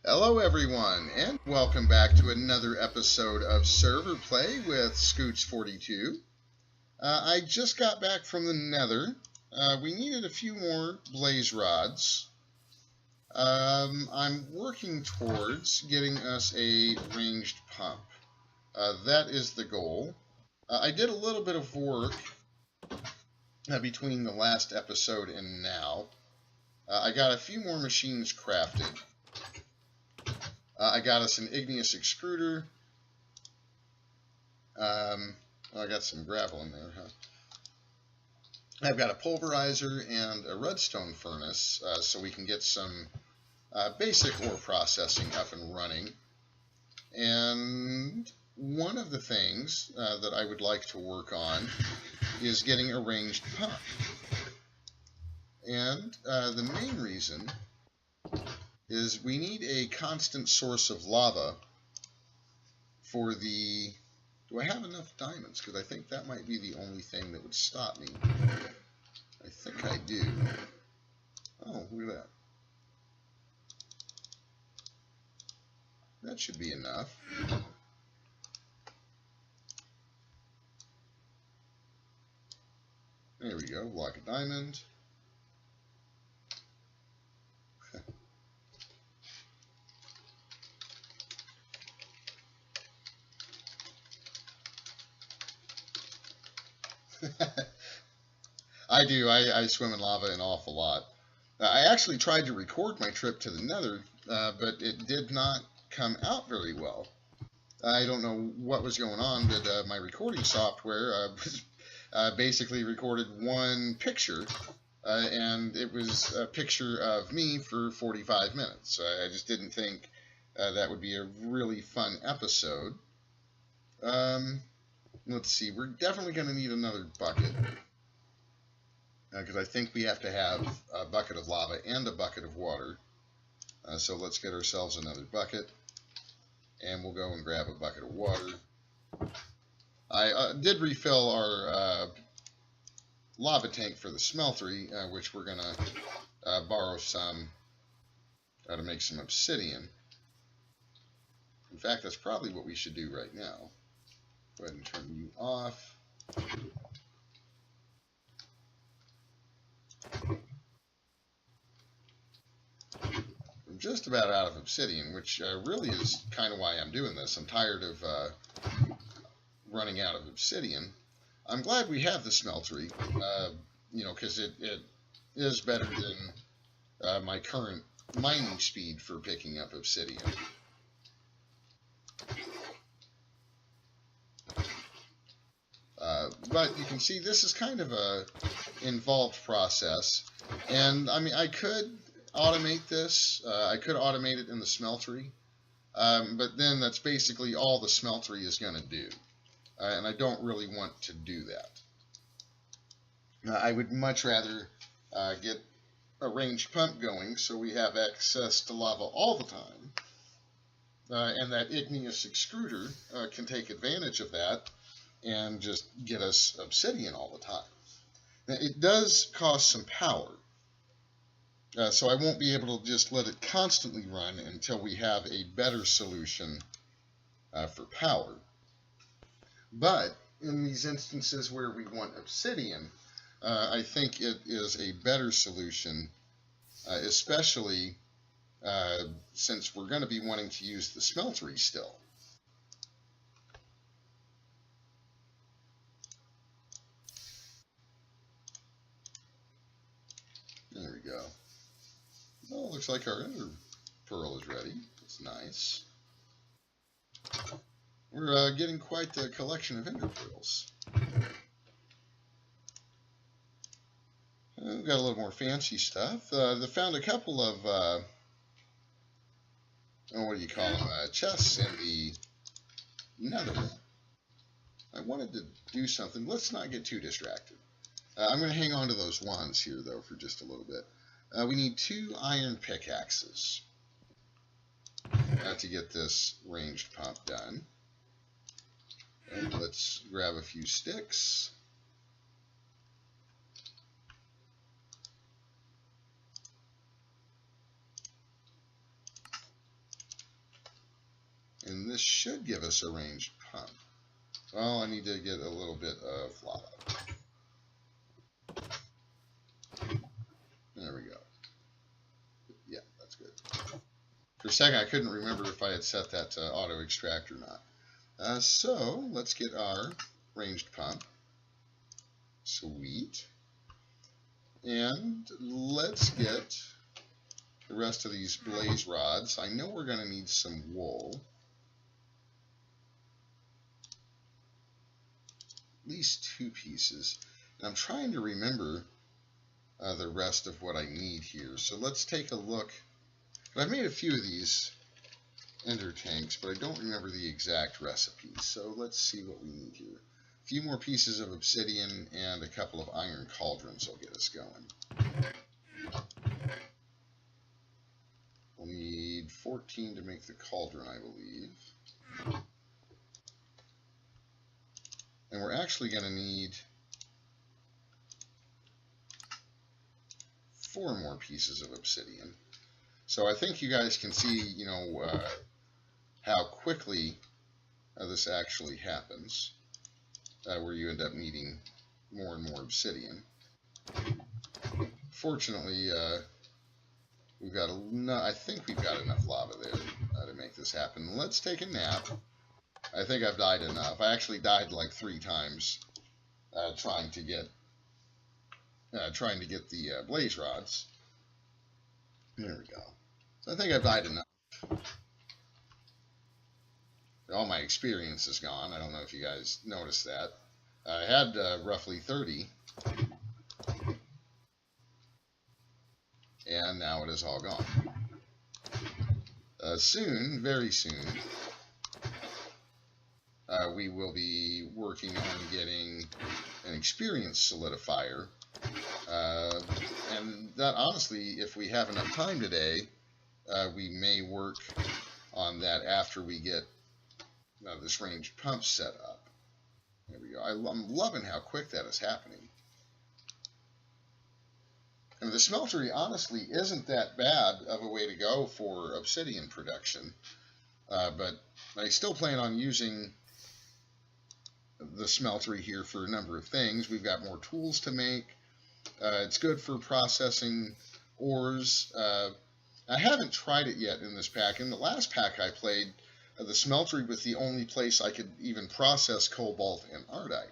Hello, everyone, and welcome back to another episode of Server Play with Scoots42. I just got back from the Nether. We needed a few more blaze rods. I'm working towards getting us a ranged pump. That is the goal. I did a little bit of work between the last episode and now. I got a few more machines crafted. I got us an igneous extruder. I got some gravel in there, huh? I've got a pulverizer and a redstone furnace, so we can get some basic ore processing up and running. And one of the things that I would like to work on is getting a ranged pump. And the main reason is we need a constant source of lava for the... Do I have enough diamonds? Because I think that might be the only thing that would stop me. I think I do. Oh, look at that. That should be enough. There we go, block of diamond. I do. I swim in lava an awful lot. I actually tried to record my trip to the Nether, but it did not come out very well. I don't know what was going on, but my recording software basically recorded one picture, and it was a picture of me for 45 minutes. I just didn't think that would be a really fun episode. Let's see. We're definitely going to need another bucket. Because I think we have to have a bucket of lava and a bucket of water. So let's get ourselves another bucket. And we'll go and grab a bucket of water. I did refill our lava tank for the smeltery, which we're going to borrow some to make some obsidian. In fact, that's probably what we should do right now. Go ahead and turn you off. I'm just about out of obsidian, which really is kind of why I'm doing this. I'm tired of running out of obsidian. I'm glad we have the smeltery, because it is better than my current mining speed for picking up obsidian. But you can see this is kind of a involved process, and I mean I could automate this. I could automate it in the smeltery, but then that's basically all the smeltery is going to do, and I don't really want to do that. I would much rather get a ranged pump going so we have access to lava all the time, and that igneous extruder can take advantage of that and just get us obsidian all the time. Now, it does cost some power, so I won't be able to just let it constantly run until we have a better solution for power. But in these instances where we want obsidian, I think it is a better solution, especially since we're going to be wanting to use the smeltery still. There we go. Well, looks like our ender pearl is ready. That's nice. We're getting quite a collection of ender pearls. We've got a little more fancy stuff. They found a couple of, what do you call them, chests in the Nether. I wanted to do something. Let's not get too distracted. I'm going to hang on to those wands here, though, for just a little bit. We need 2 iron pickaxes to get this ranged pump done. And let's grab a few sticks. this should give us a ranged pump. Well, I need to get a little bit of lava. There we go. Yeah, that's good. For a second, I couldn't remember if I had set that to auto extract or not. So let's get our ranged pump. Sweet. And let's get the rest of these blaze rods. I know we're going to need some wool. At least 2 pieces. And I'm trying to remember the rest of what I need here. So let's take a look. I've made a few of these ender tanks, but I don't remember the exact recipe. So let's see what we need here. A few more pieces of obsidian and a couple of iron cauldrons will get us going. We'll need 14 to make the cauldron, I believe. And we're actually going to need 4 more pieces of obsidian. So I think you guys can see, how quickly this actually happens, where you end up needing more and more obsidian. Fortunately, we've got I think we've got enough lava there to make this happen. Let's take a nap. I think I've died enough. I actually died like 3 times trying to get the blaze rods. There we go. So I think I've died enough. All my experience is gone. I don't know if you guys noticed that. I had roughly 30, and now it is all gone. Soon, very soon, we will be working on getting an experience solidifier. And that, honestly, if we have enough time today, we may work on that after we get this ranged pump set up. There we go. I'm loving how quick that is happening. And the smeltery, honestly, isn't that bad of a way to go for obsidian production. But I still plan on using the smeltery here for a number of things. We've got more tools to make. It's good for processing ores. I haven't tried it yet in this pack. In the last pack I played, the smeltery was the only place I could even process cobalt and ardite.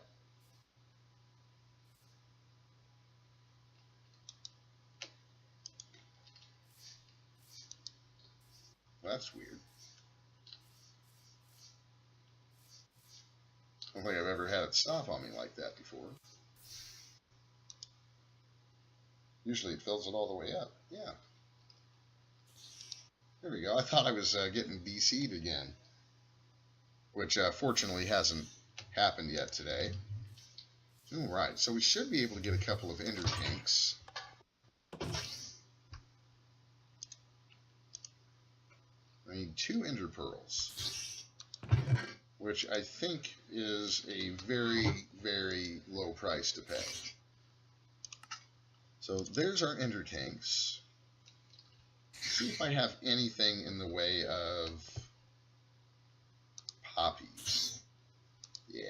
That's weird. I don't think I've ever had it stop on me like that before. Usually it fills it all the way up. Yeah. There we go. I thought I was getting DC'd again, which fortunately hasn't happened yet today. All right, so we should be able to get a couple of ender tanks. I need 2 ender pearls, which I think is a very, very low price to pay. So there's our ender tanks. See if I have anything in the way of poppies. Yeah.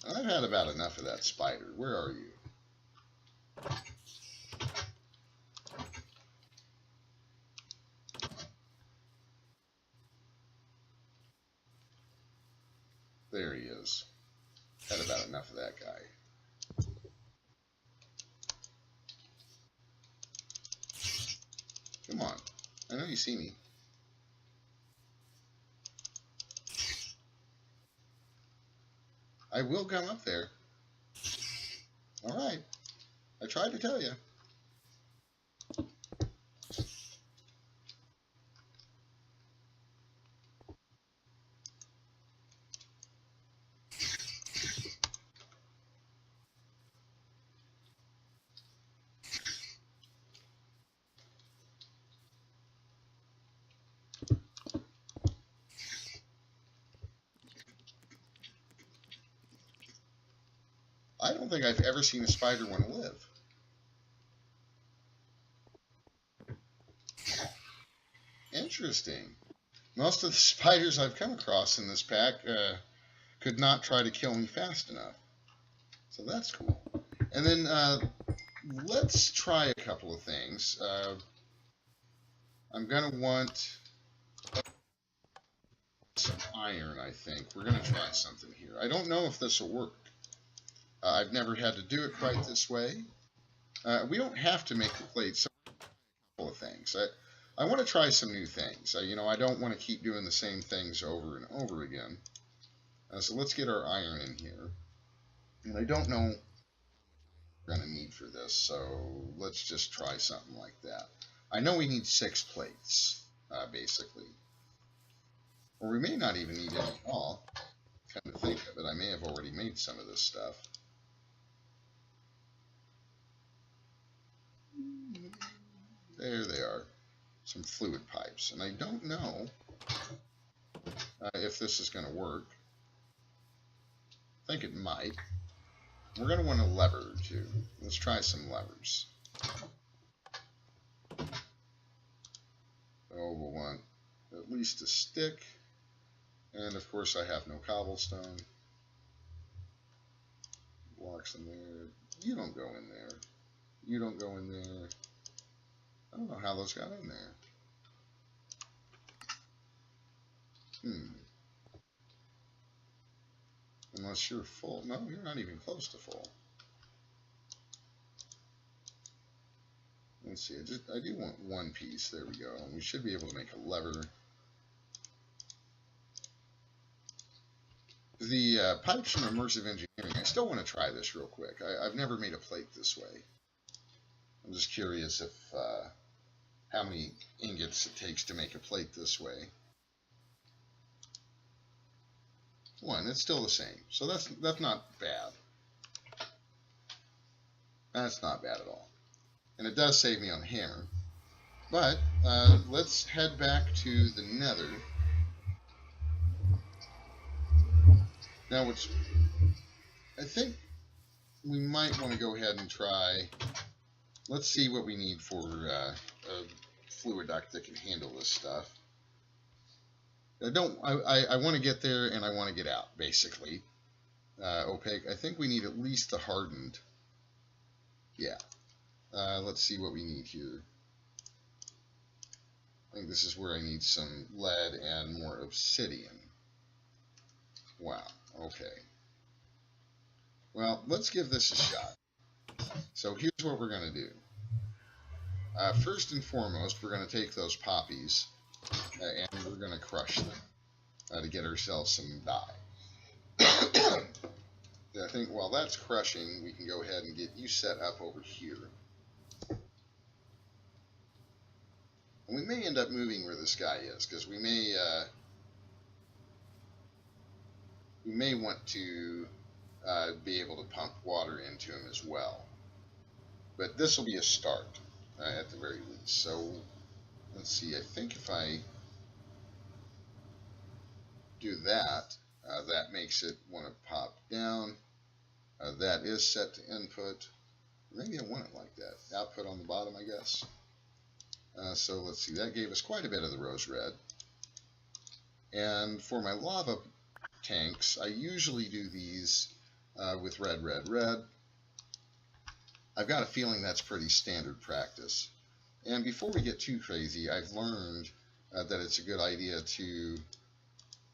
I've had about enough of that spider. Where are you? There he is. Had about enough of that guy. Come on. I know you see me. I will come up there. All right. I tried to tell you. I don't think I've ever seen a spider one live. Interesting. Most of the spiders I've come across in this pack could not try to kill me fast enough. So that's cool. And then let's try a couple of things. I'm going to want some iron, I think. We're going to try something here. I don't know if this will work. I've never had to do it quite this way. We don't have to make the plate, so a couple of things. I want to try some new things. I don't want to keep doing the same things over and over again. So let's get our iron in here. And I don't know what we're going to need for this, so let's just try something like that. I know we need 6 plates, basically. Or we may not even need any at all. Come to think of it, I may have already made some of this stuff. There they are. Some fluid pipes. And I don't know if this is going to work. I think it might. We're going to want a lever or two. Let's try some levers. Oh, we'll want at least a stick. And of course I have no cobblestone. Blocks in there. You don't go in there. You don't go in there. I don't know how those got in there. Unless you're full. No, you're not even close to full. Let's see. I do want one piece. There we go. And we should be able to make a lever. The pipes from Immersive Engineering. I still want to try this real quick. I've never made a plate this way. I'm just curious if how many ingots it takes to make a plate this way. 1. It's still the same. So that's not bad. That's not bad at all. And it does save me on hammer. But let's head back to the Nether. Now, I think we might want to go ahead and try. Let's see what we need for a fluid duct that can handle this stuff. I want to get there and I want to get out, basically. Opaque. I think we need at least the hardened. Yeah. Let's see what we need here. I think this is where I need some lead and more obsidian. Wow. Okay. Well, let's give this a shot. So here's what we're going to do. First and foremost, we're going to take those poppies and we're going to crush them to get ourselves some dye. I think while that's crushing, we can go ahead and get you set up over here. And we may end up moving where this guy is, because we may want to be able to pump water into him as well. But this will be a start at the very least. So let's see, I think if I do that, that makes it want to pop down. That is set to input. Maybe I want it like that. Output on the bottom, I guess. So let's see, that gave us quite a bit of the rose red. And for my lava tanks, I usually do these with red, red, red. I've got a feeling that's pretty standard practice. And before we get too crazy, I've learned that it's a good idea to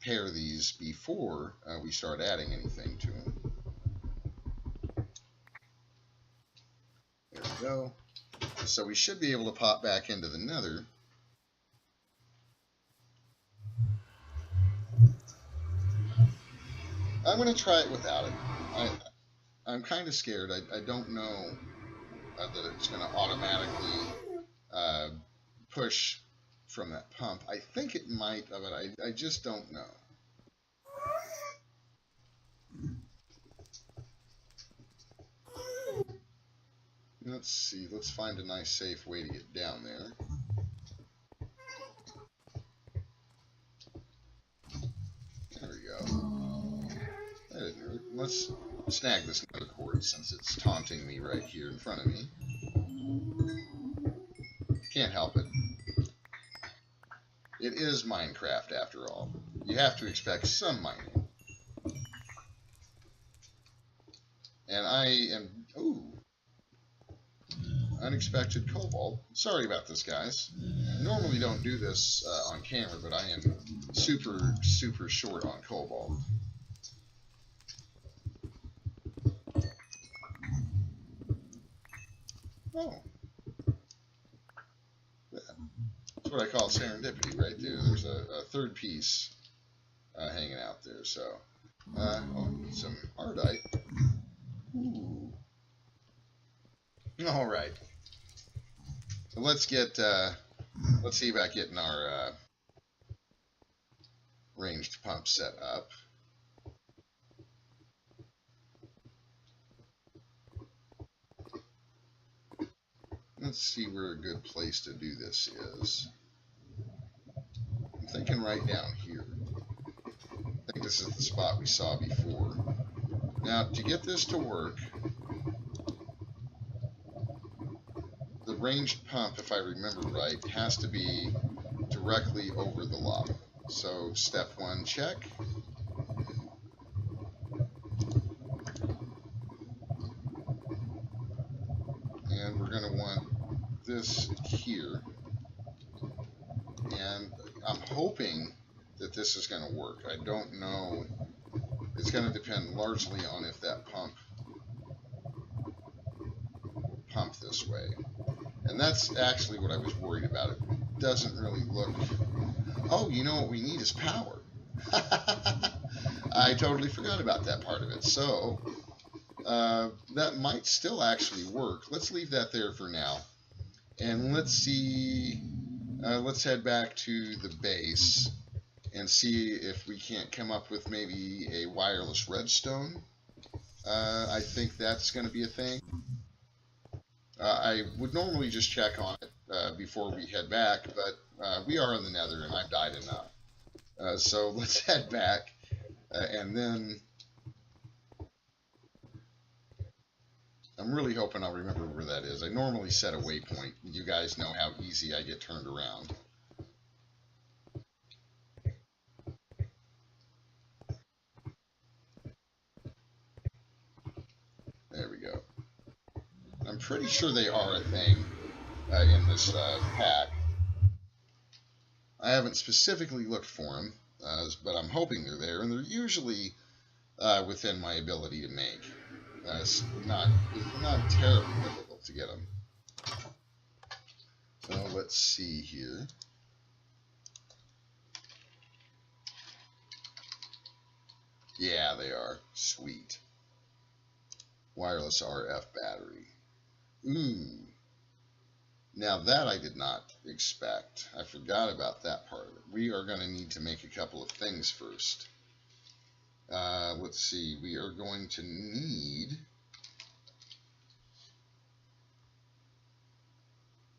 pair these before we start adding anything to them. There we go. So we should be able to pop back into the Nether. I'm going to try it without it. I'm kind of scared. I don't know that it's going to automatically push from that pump. I think it might, but I just don't know. Let's see. Let's find a nice safe way to get down there. There we go. That didn't hurt. Let's snag this nether cord since it's taunting me right here in front of me. Can't help it. It is Minecraft after all. You have to expect some mining. And I am... Ooh. Unexpected cobalt. Sorry about this, guys. I normally don't do this on camera, but I am super, super short on cobalt. Oh. That's what I call serendipity right there. There's a third piece hanging out there. So, oh, some ardite. Ooh. All right. So let's see about getting our ranged pump set up. Let's see where a good place to do this is. I'm thinking right down here. I think this is the spot we saw before. Now, to get this to work, the ranged pump, if I remember right, has to be directly over the lava. So, step one, check. And we're going to want this here. And I'm hoping that this is going to work. I don't know. It's going to depend largely on if that pump will pump this way. And that's actually what I was worried about. It doesn't really look... Oh, you know what we need is power. I totally forgot about that part of it. So, that might still actually work. Let's leave that there for now. And let's see... let's head back to the base and see if we can't come up with maybe a wireless redstone. I think that's going to be a thing. I would normally just check on it before we head back, but we are in the nether and I've died enough. So let's head back and then I'm really hoping I'll remember where that is. I normally set a waypoint. You guys know how easy I get turned around. There we go. I'm pretty sure they are a thing in this pack. I haven't specifically looked for them, but I'm hoping they're there, and they're usually within my ability to make. It's not terribly difficult to get them. So let's see here. Yeah, they are. Sweet. Wireless RF battery. Ooh. Now that I did not expect. I forgot about that part of it. We are going to need to make a couple of things first. Let's see. We are going to need...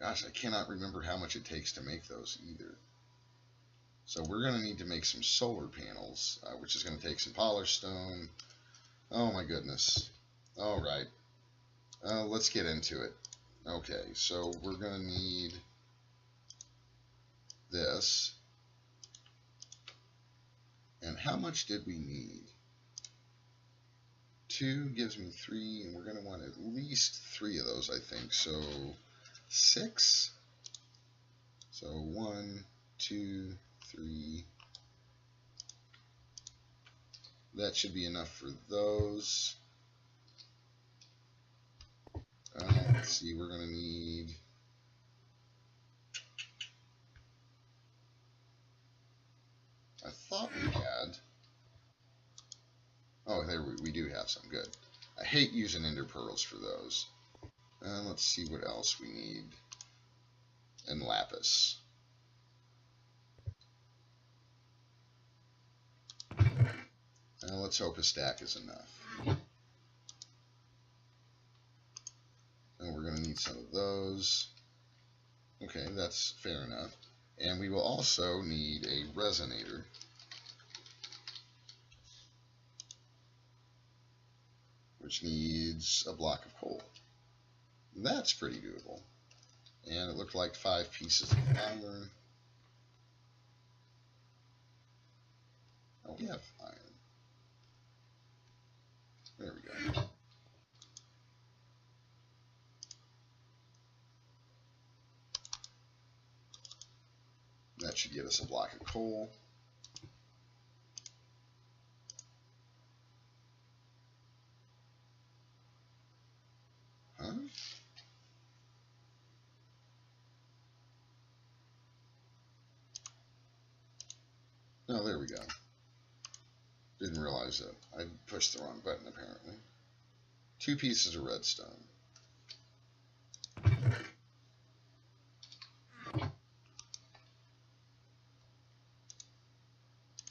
Gosh, I cannot remember how much it takes to make those either. So we're going to need to make some solar panels, which is going to take some polished stone. Oh my goodness. All right. Let's get into it. Okay, so we're going to need this. And how much did we need? 2 gives me 3, and we're going to want at least 3 of those, I think. So 6. So 1, 2, 3. That should be enough for those. Let's see, we're going to need... I thought we had... Oh, there we do have some. Good. I hate using ender pearls for those. Let's see what else we need. And lapis. Let's hope a stack is enough. And we're going to need some of those. Okay, that's fair enough. And we will also need a resonator. Which needs a block of coal. That's pretty doable. And it looked like 5 pieces of iron. Oh, we have iron. There we go. That should get us a block of coal. Huh? Oh, there we go. Didn't realize that. I pushed the wrong button, apparently. 2 pieces of redstone.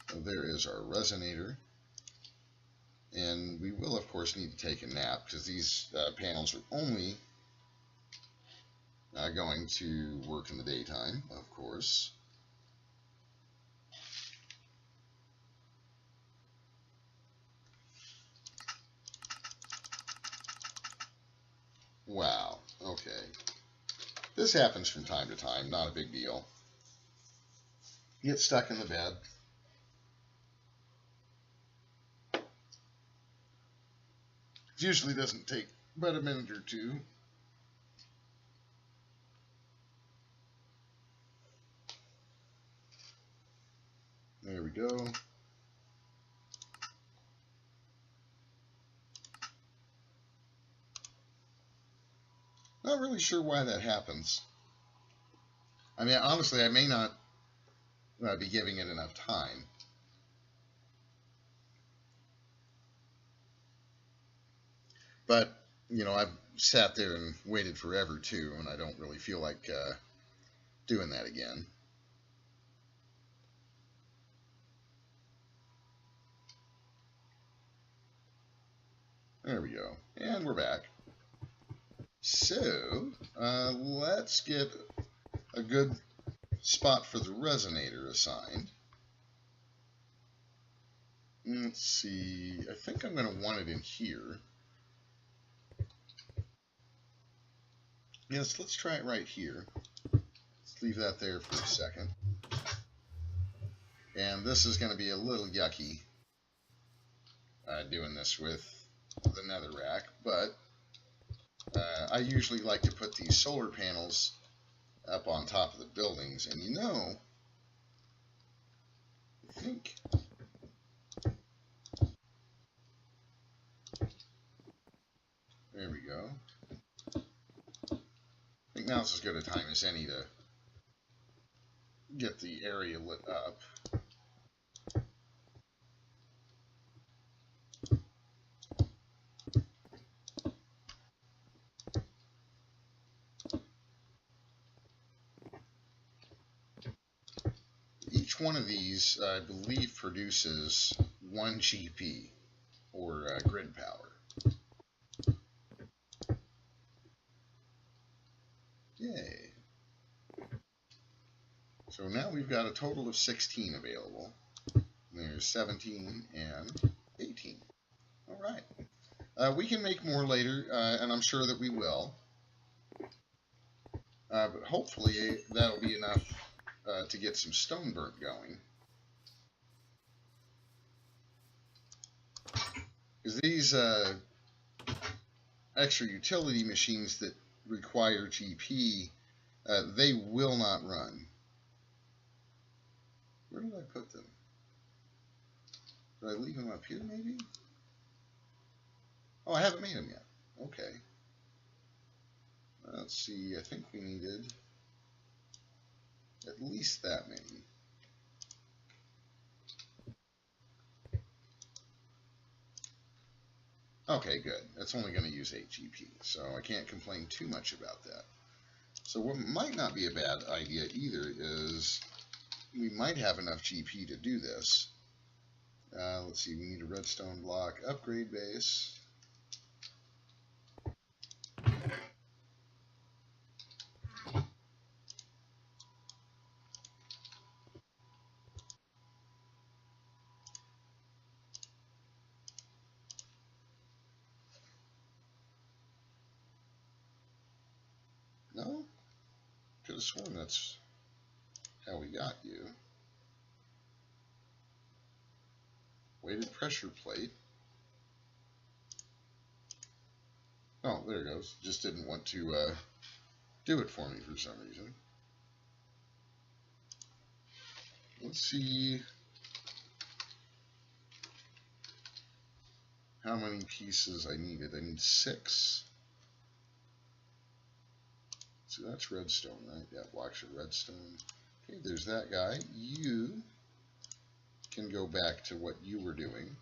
So there is our resonator. And we will, of course, need to take a nap because these panels are only going to work in the daytime, of course. Wow, okay. This happens from time to time, not a big deal. Get stuck in the bed. It usually doesn't take but a minute or two. There we go. Not really sure why that happens. I mean, honestly, I may not be giving it enough time. But, you know, I've sat there and waited forever, too, and I don't really feel like doing that again. There we go. And we're back. So, let's get a good spot for the resonator assigned. Let's see. I think I'm going to want it in here. Yes, let's try it right here. Let's leave that there for a second. And this is going to be a little yucky doing this with the netherrack, but I usually like to put these solar panels up on top of the buildings, and you know, I think there we go. I think now's as good a time as any to get the area lit up. Each one of these, I believe, produces 1 GP, or grid power. Yay. So now we've got a total of 16 available. There's 17 and 18. All right. We can make more later, and I'm sure that we will. But hopefully that'll be enough to get some stone burnt going. Because these extra utility machines that require GP, they will not run. Where did I put them? Did I leave them up here, maybe? Oh, I haven't made them yet. Okay. Let's see, I think we needed at least that many. Okay, good. That's only going to use 8 GP, so I can't complain too much about that. So what might not be a bad idea either is we might have enough GP to do this. Let's see, we need a redstone block upgrade base. No? Could have sworn that's how we got you. weighted pressure plate. Oh, there it goes. Just didn't want to do it for me for some reason. Let's see how many pieces I needed. I need 6. So that's redstone, right? Yeah, blocks of redstone. Okay, there's that guy. You can go back to what you were doing.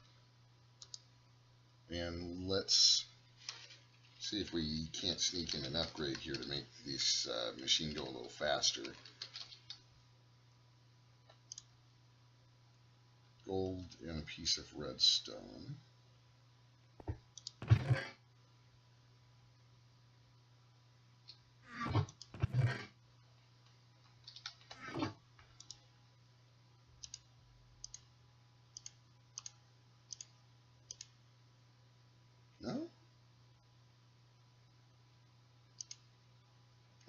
And let's see if we can't sneak in an upgrade here to make this machine go a little faster. Gold and a piece of redstone. No?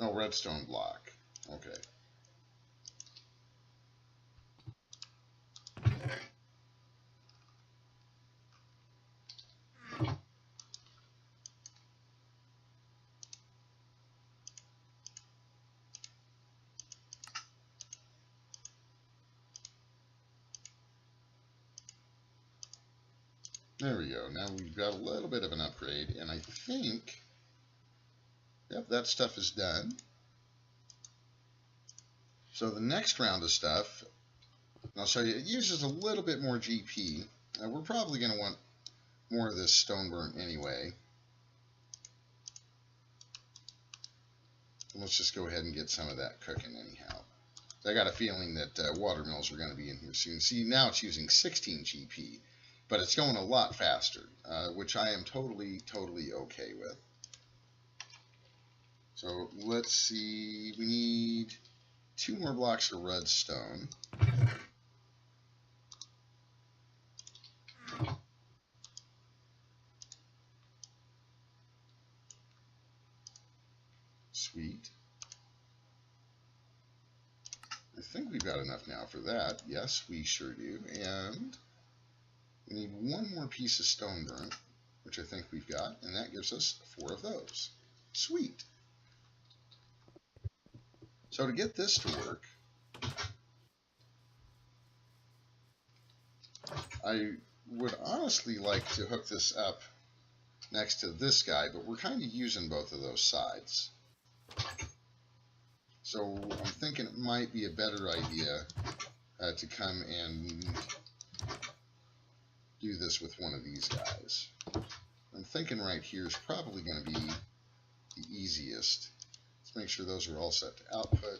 Oh, redstone block. Okay. There we go. Now we've got a little bit of an upgrade, and I think, yep, that stuff is done. So the next round of stuff, I'll show you, it uses a little bit more GP. We're probably going to want more of this stone burnt anyway. Let's just go ahead and get some of that cooking anyhow. I got a feeling that water mills are going to be in here soon. See, now it's using 16 GP, but it's going a lot faster, which I am totally okay with. So let's see, we need 2 more blocks of redstone. Sweet. I think we've got enough now for that. Yes, we sure do. And we need 1 more piece of stone burnt, which I think we've got, and that gives us 4 of those. Sweet. So to get this to work, I would honestly like to hook this up next to this guy, but we're kind of using both of those sides. So I'm thinking it might be a better idea to come and do this with one of these guys. I'm thinking right here is probably going to be the easiest. Let's make sure those are all set to output,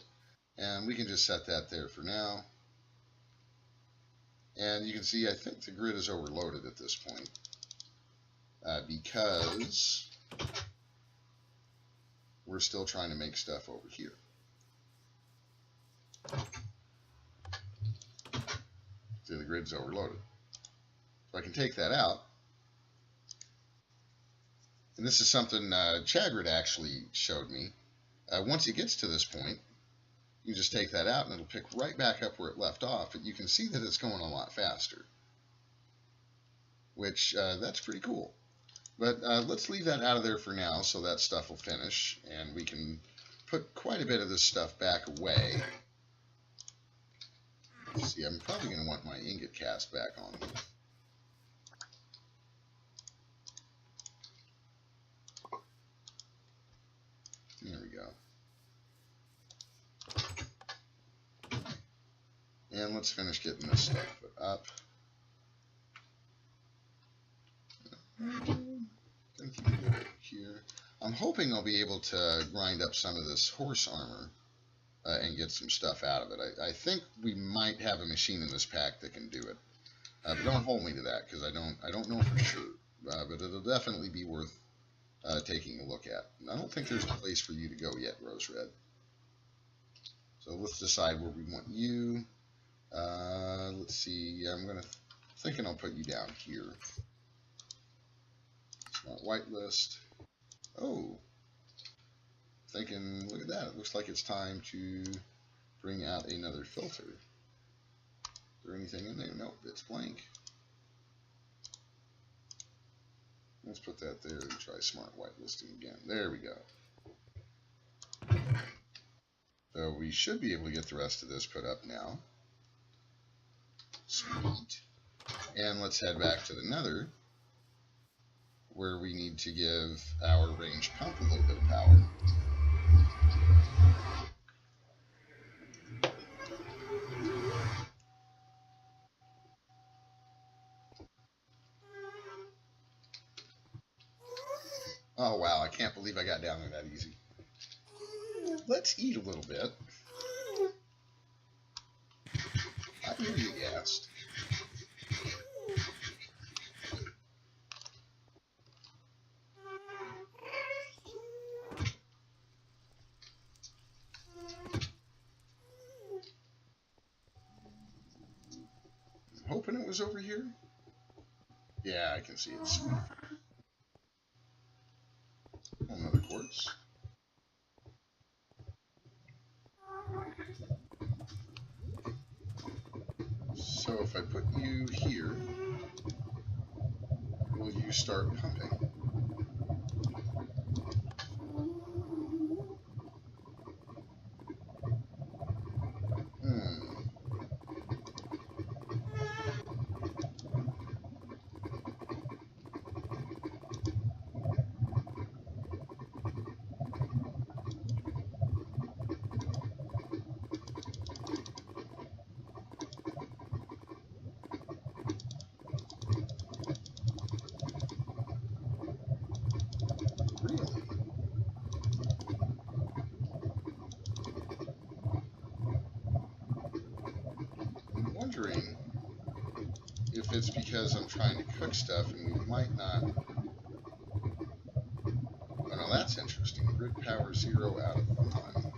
and we can just set that there for now. And you can see I think the grid is overloaded at this point because we're still trying to make stuff over here. So the grid's overloaded. So I can take that out. And this is something Chagrid actually showed me. Once it gets to this point, you just take that out and it'll pick right back up where it left off. But you can see that it's going a lot faster, which that's pretty cool. But let's leave that out of there for now so that stuff will finish and we can put quite a bit of this stuff back away. Let's see, I'm probably going to want my ingot cast back on here. There we go. And let's finish getting this stuff put up. I think you can go over here. I'm hoping I'll be able to grind up some of this horse armor and get some stuff out of it. I think we might have a machine in this pack that can do it. But don't hold me to that because I don't know for sure. But it'll definitely be worth taking a look at. And I don't think there's a place for you to go yet, Rose Red. So let's decide where we want you. Let's see. I'm thinking I'll put you down here. Smart whitelist. Oh. Thinking, look at that. It looks like it's time to bring out another filter. Is there anything in there? Nope, it's blank. Let's put that there and try smart whitelisting again. There we go. So we should be able to get the rest of this put up now. Sweet. And let's head back to the nether, where we need to give our range pump a little bit of power. Oh wow, I can't believe I got down there that easy. Let's eat a little bit. I hear you gassed. I'm hoping it was over here. Yeah, I can see it. Another quartz. So if I put you here, will you start pumping? Really? I'm wondering if it's because I'm trying to cook stuff and we might not. Oh no, that's interesting. Grid power 0 out of 1.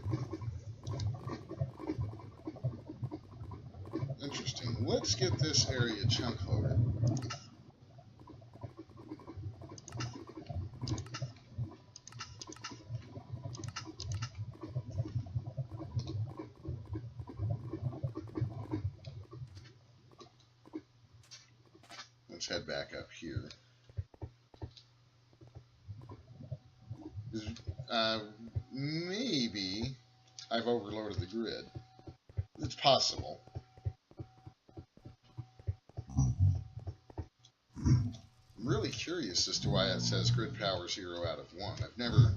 Interesting. Let's get this area chunk loaded. Let's head back up here. Maybe I've overloaded the grid. It's possible. I'm really curious as to why it says grid power 0 out of 1. I've never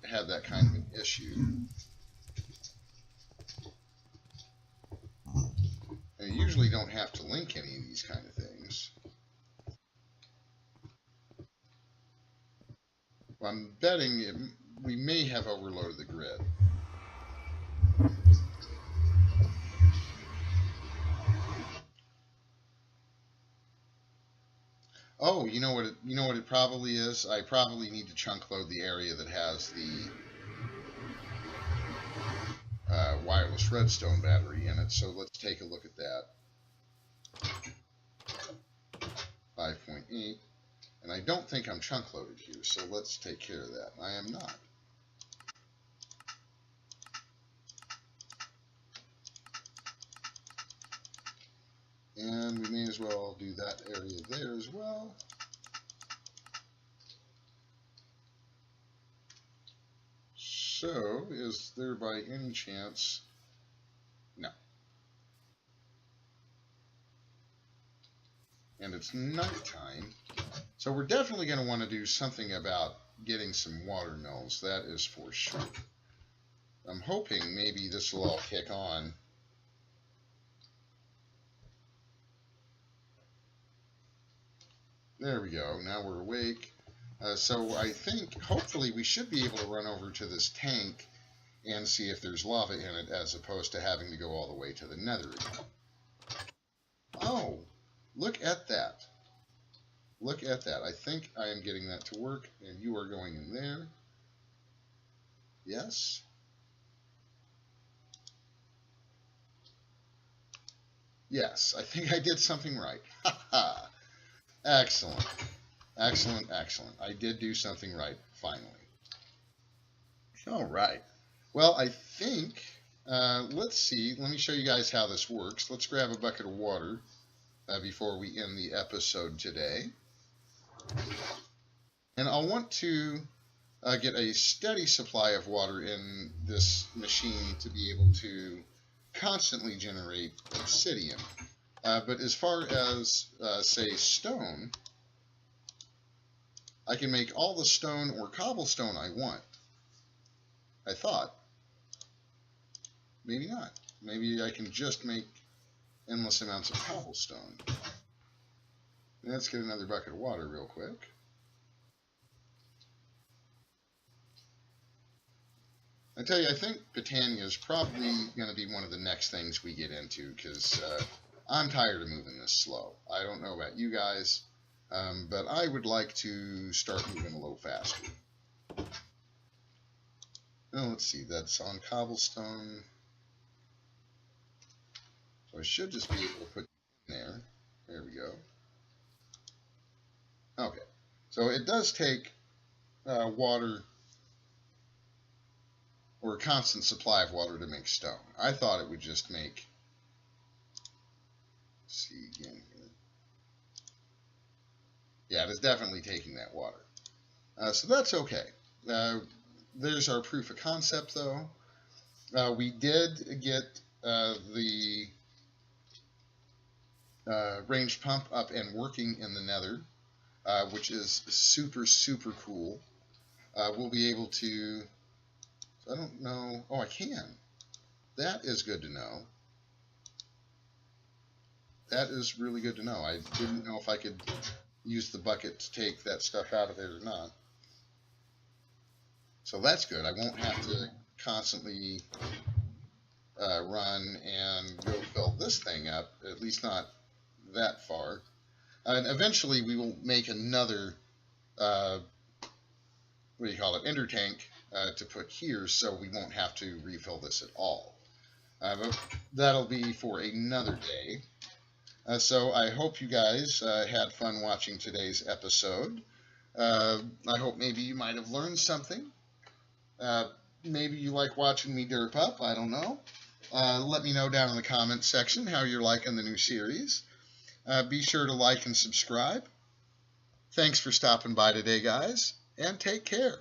had that kind of an issue. I usually don't have to link any of these kind of things. Well, I'm betting we may have overloaded the grid. Oh, you know what it probably is? I probably need to chunk load the area that has the wireless redstone battery in it. So let's take a look at that. 5.8. And I don't think I'm chunk loaded here, so let's take care of that. I am not. And we may as well do that area there as well. So, is there by any chance? No. And it's nighttime. So we're definitely going to want to do something about getting some water mills. That is for sure. I'm hoping maybe this will all kick on. There we go. Now we're awake. So I think hopefully we should be able to run over to this tank and see if there's lava in it, as opposed to having to go all the way to the nether again. Oh, look at that. Look at that. I think I am getting that to work, and you are going in there. Yes. Yes, I think I did something right. Ha ha. Excellent. Excellent, excellent. I did do something right, finally. All right. Well, I think, let's see. Let me show you guys how this works. Let's grab a bucket of water before we end the episode today. And I'll want to get a steady supply of water in this machine to be able to constantly generate obsidian. But as far as, say, stone, I can make all the stone or cobblestone I want. I thought. Maybe not. Maybe I can just make endless amounts of cobblestone. Let's get another bucket of water real quick. I tell you, I think Britannia is probably going to be one of the next things we get into, because I'm tired of moving this slow. I don't know about you guys, but I would like to start moving a little faster. Now, let's see, that's on cobblestone. So I should just be able to put it in there. There we go. Okay, so it does take water, or a constant supply of water, to make stone. I thought it would just make, let's see again here. Yeah, it is definitely taking that water. So that's okay. There's our proof of concept, though. We did get the ranged pump up and working in the nether, which is super, super cool. We'll be able to, I don't know, oh, I can. That is good to know. That is really good to know. I didn't know if I could use the bucket to take that stuff out of there or not. So that's good. I won't have to constantly run and go fill this thing up, at least not that far. And eventually we will make another, what do you call it, ender tank to put here, so we won't have to refill this at all. But that'll be for another day. So I hope you guys had fun watching today's episode. I hope maybe you might have learned something. Maybe you like watching me derp up, I don't know. Let me know down in the comments section how you're liking the new series. Be sure to like and subscribe. Thanks for stopping by today, guys, and take care.